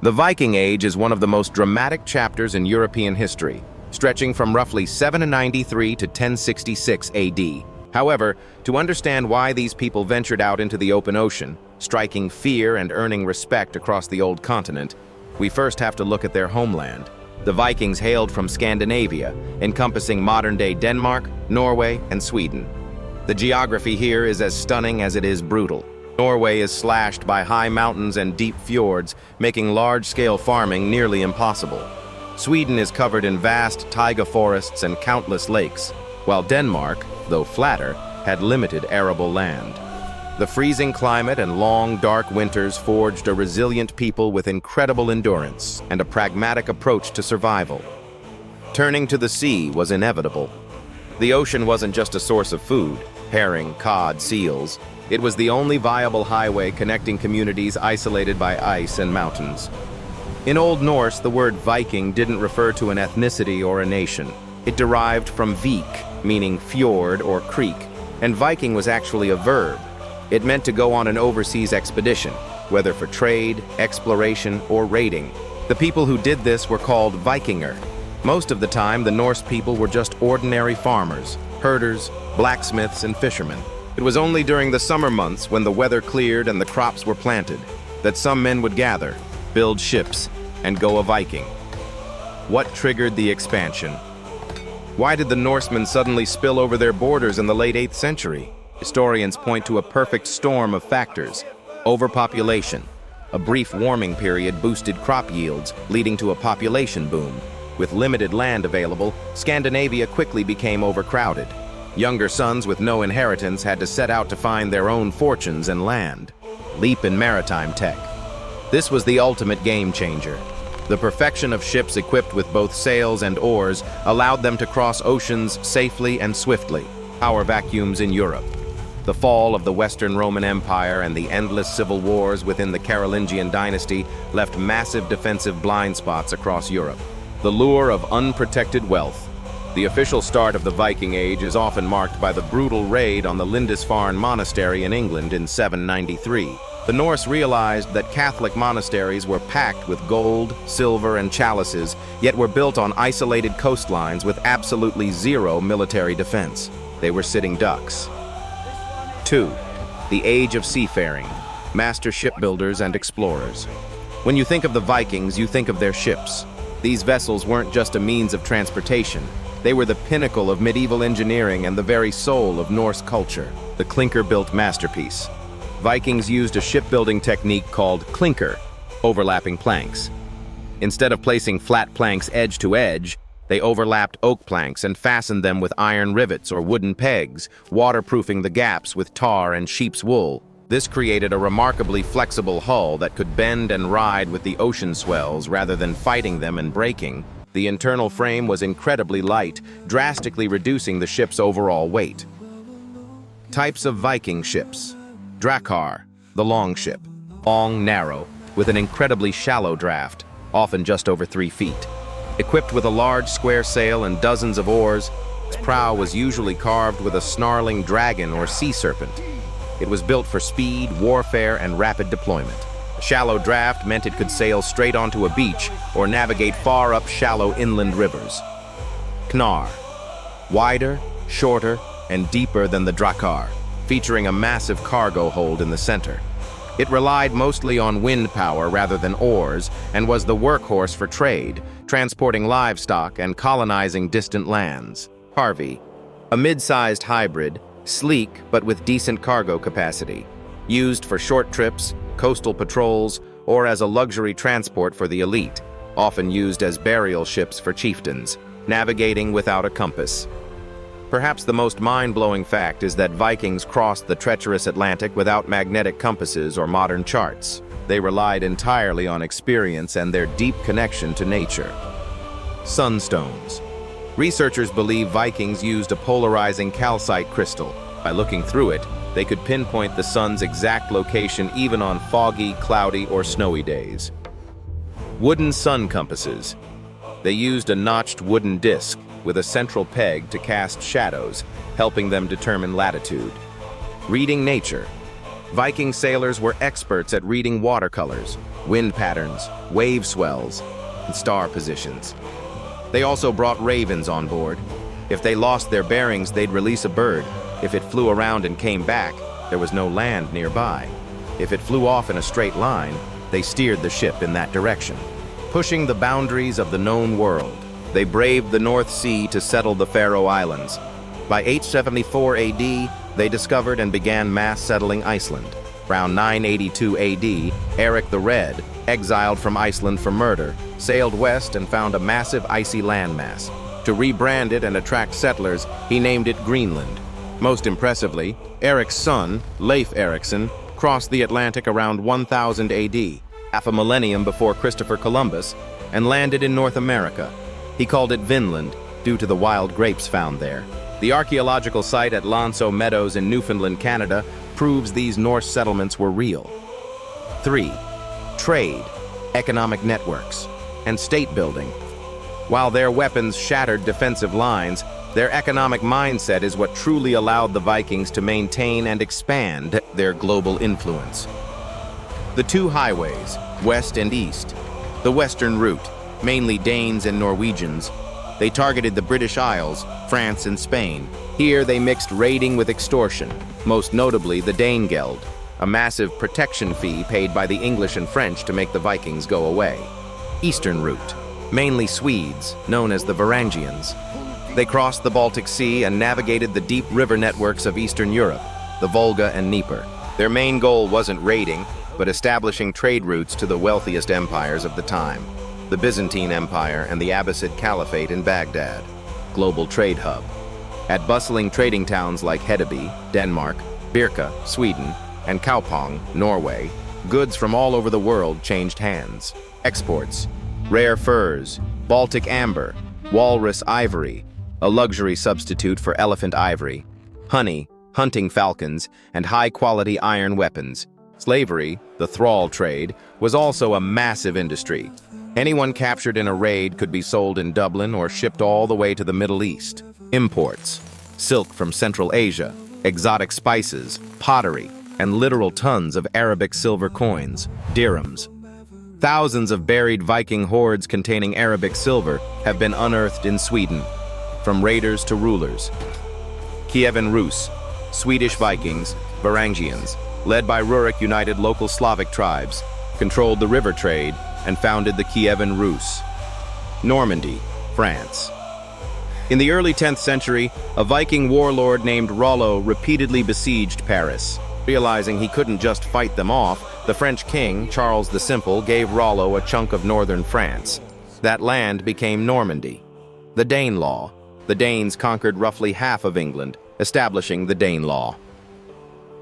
The Viking Age is one of the most dramatic chapters in European history, stretching from roughly 793 to 1066 AD. However, to understand why these people ventured out into the open ocean, striking fear and earning respect across the old continent, we first have to look at their homeland. The Vikings hailed from Scandinavia, encompassing modern-day Denmark, Norway, and Sweden. The geography here is as stunning as it is brutal. Norway is slashed by high mountains and deep fjords, making large-scale farming nearly impossible. Sweden is covered in vast taiga forests and countless lakes, while Denmark, though flatter, had limited arable land. The freezing climate and long, dark winters forged a resilient people with incredible endurance and a pragmatic approach to survival. Turning to the sea was inevitable. The ocean wasn't just a source of food, herring, cod, seals. It was the only viable highway connecting communities isolated by ice and mountains. In Old Norse, the word Viking didn't refer to an ethnicity or a nation. It derived from vik, meaning fjord or creek, and Viking was actually a verb. It meant to go on an overseas expedition, whether for trade, exploration, or raiding. The people who did this were called Vikinger. Most of the time, the Norse people were just ordinary farmers, herders, blacksmiths, and fishermen. It was only during the summer months, when the weather cleared and the crops were planted, that some men would gather, build ships, and go a Viking. What triggered the expansion? Why did the Norsemen suddenly spill over their borders in the late 8th century? Historians point to a perfect storm of factors. Overpopulation. A brief warming period boosted crop yields, leading to a population boom. With limited land available, Scandinavia quickly became overcrowded. Younger sons with no inheritance had to set out to find their own fortunes and land. Leap in maritime tech. This was the ultimate game changer. The perfection of ships equipped with both sails and oars allowed them to cross oceans safely and swiftly. Power vacuums in Europe. The fall of the Western Roman Empire and the endless civil wars within the Carolingian dynasty left massive defensive blind spots across Europe. The lure of unprotected wealth. The official start of the Viking Age is often marked by the brutal raid on the Lindisfarne Monastery in England in 793. The Norse realized that Catholic monasteries were packed with gold, silver, and chalices, yet were built on isolated coastlines with absolutely zero military defense. They were sitting ducks. 2. The Age of Seafaring. Master shipbuilders and explorers. When you think of the Vikings, you think of their ships. These vessels weren't just a means of transportation. They were the pinnacle of medieval engineering and the very soul of Norse culture, the clinker-built masterpiece. Vikings used a shipbuilding technique called clinker, overlapping planks. Instead of placing flat planks edge to edge, they overlapped oak planks and fastened them with iron rivets or wooden pegs, waterproofing the gaps with tar and sheep's wool. This created a remarkably flexible hull that could bend and ride with the ocean swells rather than fighting them and breaking. The internal frame was incredibly light, drastically reducing the ship's overall weight. Types of Viking ships. Drakkar, the longship. Long, narrow, with an incredibly shallow draft, often just over 3 feet. Equipped with a large square sail and dozens of oars, its prow was usually carved with a snarling dragon or sea serpent. It was built for speed, warfare, and rapid deployment. A shallow draft meant it could sail straight onto a beach or navigate far up shallow inland rivers. Knar, wider, shorter, and deeper than the Drakkar, featuring a massive cargo hold in the center. It relied mostly on wind power rather than oars and was the workhorse for trade, transporting livestock and colonizing distant lands. Harvey, a mid-sized hybrid, sleek but with decent cargo capacity, used for short trips, coastal patrols, or as a luxury transport for the elite, often used as burial ships for chieftains, navigating without a compass. Perhaps the most mind-blowing fact is that Vikings crossed the treacherous Atlantic without magnetic compasses or modern charts. They relied entirely on experience and their deep connection to nature. Sunstones. Researchers believe Vikings used a polarizing calcite crystal. By looking through it, they could pinpoint the sun's exact location even on foggy, cloudy, or snowy days. Wooden sun compasses. They used a notched wooden disc with a central peg to cast shadows, helping them determine latitude. Reading nature. Viking sailors were experts at reading watercolors. wind patterns, wave swells, and star positions. They also brought ravens on board. If they lost their bearings, they'd release a bird. If it flew around and came back, there was no land nearby. If it flew off in a straight line, they steered the ship in that direction. Pushing the boundaries of the known world, they braved the North Sea to settle the Faroe Islands. By 874 AD, they discovered and began mass settling Iceland. Around 982 AD, Eric the Red, exiled from Iceland for murder, sailed west and found a massive icy landmass. To rebrand it and attract settlers, he named it Greenland. Most impressively, Erik's son, Leif Erikson, crossed the Atlantic around 1000 AD, half a millennium before Christopher Columbus, and landed in North America. He called it Vinland, due to the wild grapes found there. The archaeological site at L'Anse aux Meadows in Newfoundland, Canada, proves these Norse settlements were real. 3. Trade, economic networks, and state building. While their weapons shattered defensive lines, their economic mindset is what truly allowed the Vikings to maintain and expand their global influence. The two highways, west and east. The western route, mainly Danes and Norwegians. They targeted the British Isles, France and Spain. Here they mixed raiding with extortion, most notably the Danegeld, a massive protection fee paid by the English and French to make the Vikings go away. Eastern route, mainly Swedes, known as the Varangians. They crossed the Baltic Sea and navigated the deep river networks of Eastern Europe, the Volga and Dnieper. Their main goal wasn't raiding, but establishing trade routes to the wealthiest empires of the time, the Byzantine Empire and the Abbasid Caliphate in Baghdad, global trade hub. At bustling trading towns like Hedeby, Denmark, Birka, Sweden, and Kaupang, Norway, goods from all over the world changed hands. Exports: rare furs, Baltic amber, walrus ivory, a luxury substitute for elephant ivory, honey, hunting falcons, and high-quality iron weapons. Slavery, the thrall trade, was also a massive industry. Anyone captured in a raid could be sold in Dublin or shipped all the way to the Middle East. Imports: silk from Central Asia, exotic spices, pottery, and literal tons of Arabic silver coins, dirhams. Thousands of buried Viking hoards containing Arabic silver have been unearthed in Sweden, from raiders to rulers. Kievan Rus, Swedish Vikings, Varangians, led by Rurik united local Slavic tribes, controlled the river trade, and founded the Kievan Rus. Normandy, France. In the early 10th century, a Viking warlord named Rollo repeatedly besieged Paris. Realizing he couldn't just fight them off, the French king, Charles the Simple, gave Rollo a chunk of northern France. That land became Normandy. The Danelaw. The Danes conquered roughly half of England, establishing the Danelaw.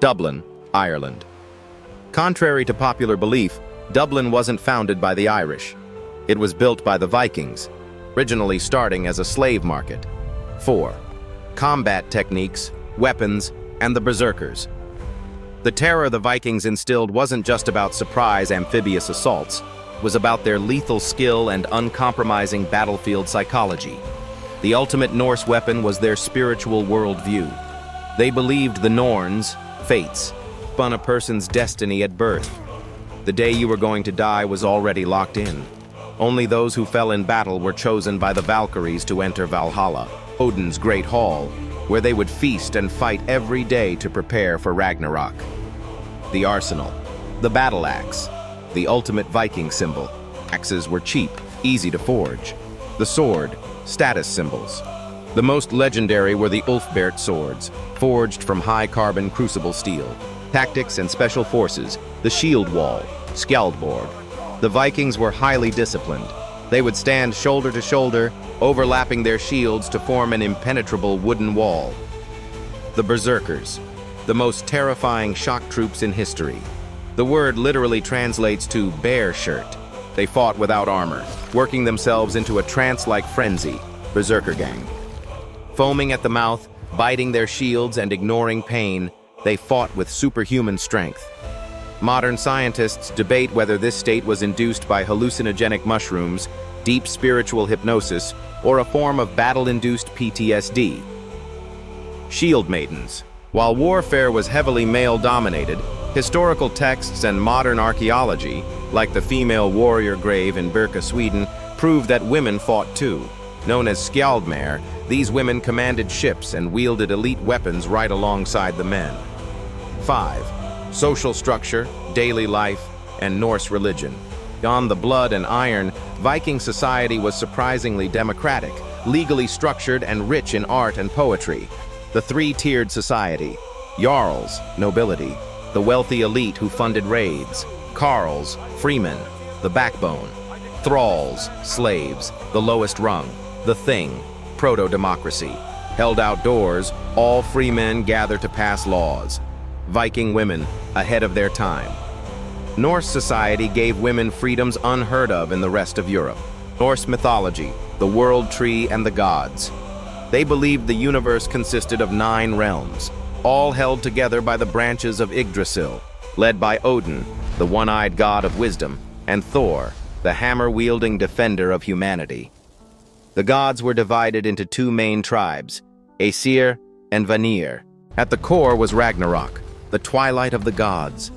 Dublin, Ireland. Contrary to popular belief, Dublin wasn't founded by the Irish. It was built by the Vikings, originally starting as a slave market. 4. Combat techniques, weapons, and the Berserkers. The terror the Vikings instilled wasn't just about surprise amphibious assaults. It was about their lethal skill and uncompromising battlefield psychology. The ultimate Norse weapon was their spiritual worldview. They believed the Norns, fates, spun a person's destiny at birth. The day you were going to die was already locked in. Only those who fell in battle were chosen by the Valkyries to enter Valhalla, Odin's great hall, where they would feast and fight every day to prepare for Ragnarok. The arsenal, the battle axe, the ultimate Viking symbol. Axes were cheap, easy to forge. The sword, status symbols. The most legendary were the Ulfbert swords, forged from high-carbon crucible steel. Tactics and special forces, the shield wall, Skjaldborg. The Vikings were highly disciplined. They would stand shoulder to shoulder, overlapping their shields to form an impenetrable wooden wall. The Berserkers, the most terrifying shock troops in history. The word literally translates to bear shirt. They fought without armor, working themselves into a trance-like frenzy, Berserker gang. Foaming at the mouth, biting their shields and ignoring pain, they fought with superhuman strength. Modern scientists debate whether this state was induced by hallucinogenic mushrooms, deep spiritual hypnosis, or a form of battle-induced PTSD. Shield maidens. While warfare was heavily male-dominated, Historical texts and modern archaeology, like the female warrior grave in Birka, Sweden, prove that women fought too. Known as skjaldmær, these women commanded ships and wielded elite weapons right alongside the men. 5. Social structure, daily life, and Norse religion. Beyond the blood and iron, Viking society was surprisingly democratic, legally structured, and rich in art and poetry. The three-tiered society: Jarls, nobility; the wealthy elite who funded raids; Carls, freemen, the backbone; thralls, slaves, the lowest rung; the thing, proto-democracy. Held outdoors, all free men gather to pass laws. Viking women, ahead of their time. Norse society gave women freedoms unheard of in the rest of Europe. Norse mythology, the world tree and the gods. They believed the universe consisted of 9 realms, all held together by the branches of Yggdrasil, led by Odin, the one-eyed god of wisdom, and Thor, the hammer-wielding defender of humanity. The gods were divided into 2 main tribes, Aesir and Vanir. At the core was Ragnarok, the twilight of the gods.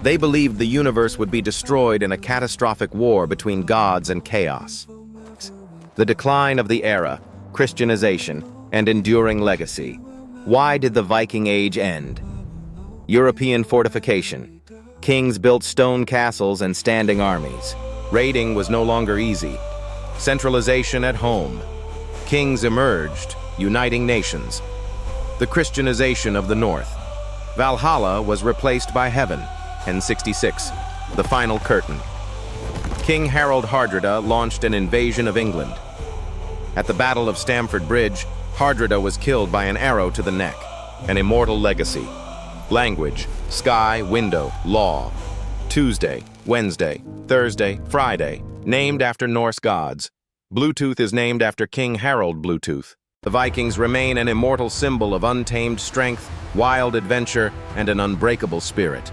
They believed the universe would be destroyed in a catastrophic war between gods and chaos. The decline of the era, Christianization, and enduring legacy. Why did the Viking Age end? European fortification. Kings built stone castles and standing armies. Raiding was no longer easy. Centralization at home. Kings emerged, uniting nations. The Christianization of the North. Valhalla was replaced by heaven. 1066, the final curtain. King Harald Hardrada launched an invasion of England. At the Battle of Stamford Bridge, Hardrada was killed by an arrow to the neck, an immortal legacy. Language: sky, window, law. Tuesday, Wednesday, Thursday, Friday, named after Norse gods. Bluetooth is named after King Harald Bluetooth. The Vikings remain an immortal symbol of untamed strength, wild adventure, and an unbreakable spirit.